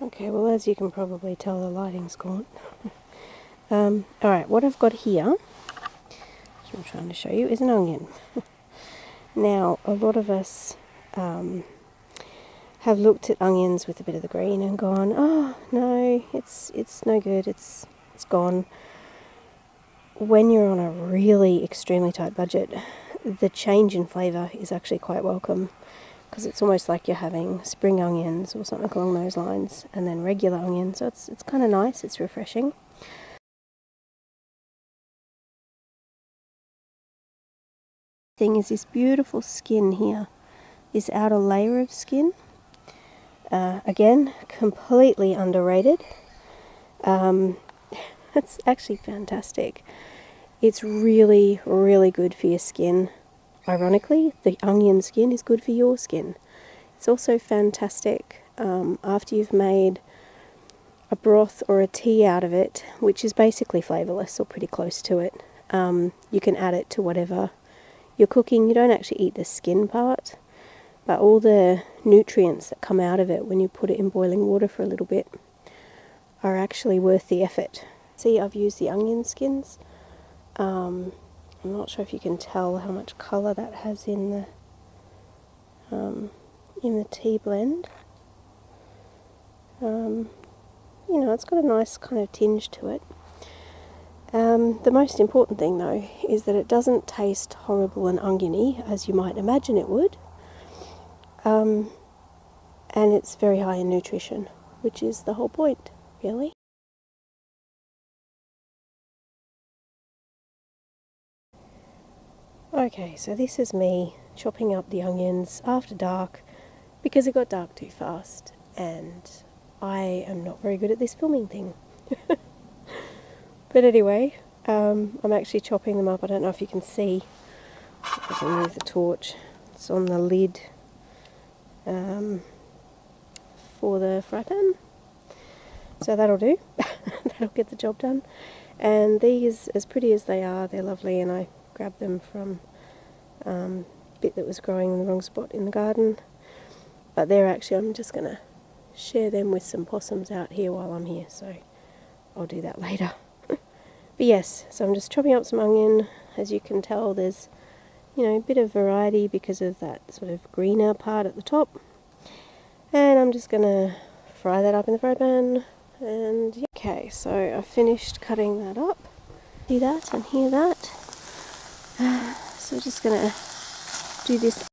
Okay, well, as you can probably tell, the lighting's gone. Alright, what I've got here, which I'm trying to show you, is an onion. Now, a lot of us have looked at onions with a bit of the green and gone, oh, no, it's no good, it's gone. When you're on a really extremely tight budget, the change in flavour is actually quite welcome, because it's almost like you're having spring onions or something along those lines, and then regular onions, so it's kind of nice, it's refreshing. Thing is this beautiful skin here, this outer layer of skin, again, completely underrated. It's actually fantastic. It's really, really good for your skin. Ironically, the onion skin is good for your skin. It's also fantastic after you've made a broth or a tea out of it, which is basically flavourless or pretty close to it. You can add it to whatever you're cooking. You don't actually eat the skin part, but all the nutrients that come out of it when you put it in boiling water for a little bit are actually worth the effort. See, I've used the onion skins. I'm not sure if you can tell how much colour that has in the tea blend. You know, it's got a nice kind of tinge to it. The most important thing though is that it doesn't taste horrible and oniony as you might imagine it would, and it's very high in nutrition, which is the whole point, really. Okay, so this is me chopping up the onions after dark because it got dark too fast, and I am not very good at this filming thing. But anyway, I'm actually chopping them up. I don't know if you can see. If I can move the torch. It's on the lid for the fry pan. So that'll do. That'll get the job done. And these, as pretty as they are, they're lovely, and I grabbed them from a bit that was growing in the wrong spot in the garden. But they're actually, I'm just going to share them with some possums out here while I'm here, so I'll do that later. But yes, so I'm just chopping up some onion. As you can tell, there's, you know, a bit of variety because of that sort of greener part at the top. And I'm just going to fry that up in the fry pan. And yeah. Okay, so I finished cutting that up. See that and hear that? So we're just going to do this.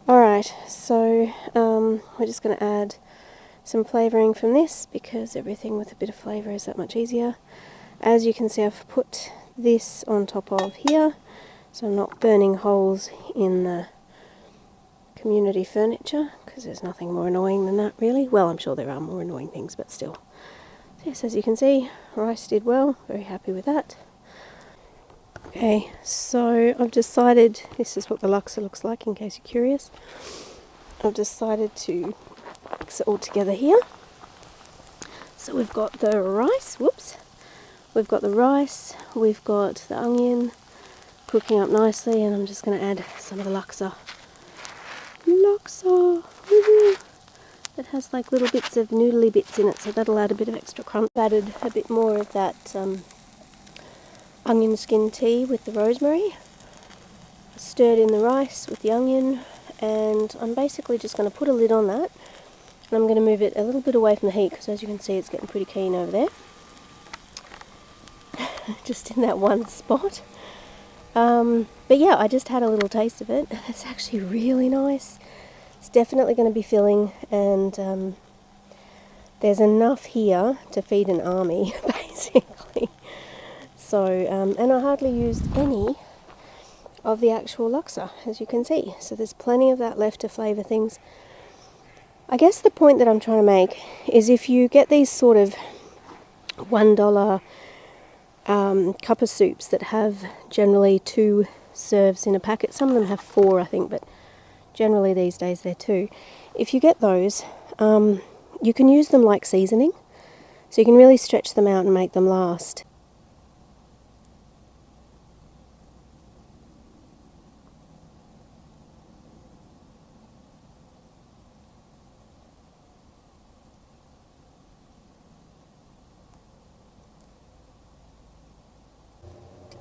Alright, so we're just going to add some flavouring from this, because everything with a bit of flavour is that much easier. As you can see, I've put this on top of here, so I'm not burning holes in the community furniture, because there's nothing more annoying than that, really. Well, I'm sure there are more annoying things, but still. So yes, as you can see, rice did well, very happy with that. Okay, so I've decided, this is what the laksa looks like in case you're curious. I've decided to mix it all together here. So we've got the rice, we've got the rice, we've got the onion cooking up nicely, and I'm just going to add some of the laksa. Woohoo! It has like little bits of noodly bits in it, so that'll add a bit of extra crunch. Added a bit more of that onion skin tea with the rosemary. Stirred in the rice with the onion, and I'm basically just going to put a lid on that. And I'm going to move it a little bit away from the heat, because as you can see, it's getting pretty keen over there. Just in that one spot. But yeah, I just had a little taste of it. It's actually really nice. It's definitely going to be filling, and there's enough here to feed an army, basically. So, and I hardly used any of the actual laksa, as you can see. So there's plenty of that left to flavour things. I guess the point that I'm trying to make is, if you get these sort of $1 cup of soups that have generally 2 serves in a packet, some of them have 4 I think, but generally these days they're 2. If you get those, you can use them like seasoning, so you can really stretch them out and make them last.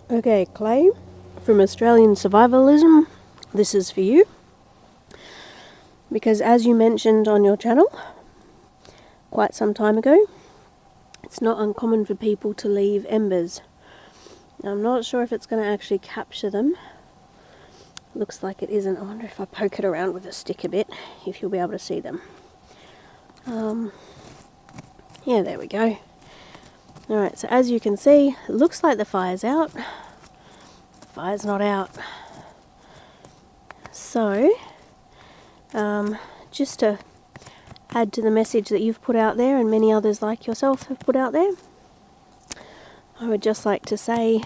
Okay, Clay, from Australian Survivalism, this is for you. Because as you mentioned on your channel quite some time ago, it's not uncommon for people to leave embers. Now, I'm not sure if it's going to actually capture them. Looks like it isn't. I wonder if I poke it around with a stick a bit, if you'll be able to see them. Yeah, there we go. Alright, so as you can see, it looks like the fire's out. The fire's not out. So, just to add to the message that you've put out there and many others like yourself have put out there, I would just like to say,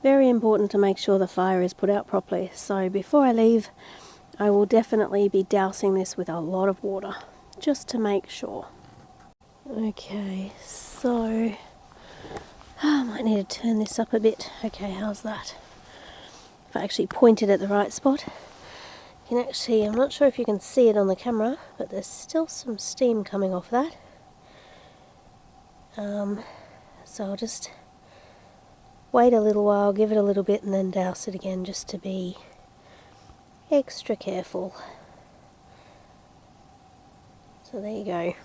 very important to make sure the fire is put out properly. So before I leave, I will definitely be dousing this with a lot of water, just to make sure. Okay, so I might need to turn this up a bit. Okay, how's that? If I actually point it at the right spot, you can actually, I'm not sure if you can see it on the camera, but there's still some steam coming off that. So I'll just wait a little while, give it a little bit, and then douse it again, just to be extra careful. So there you go.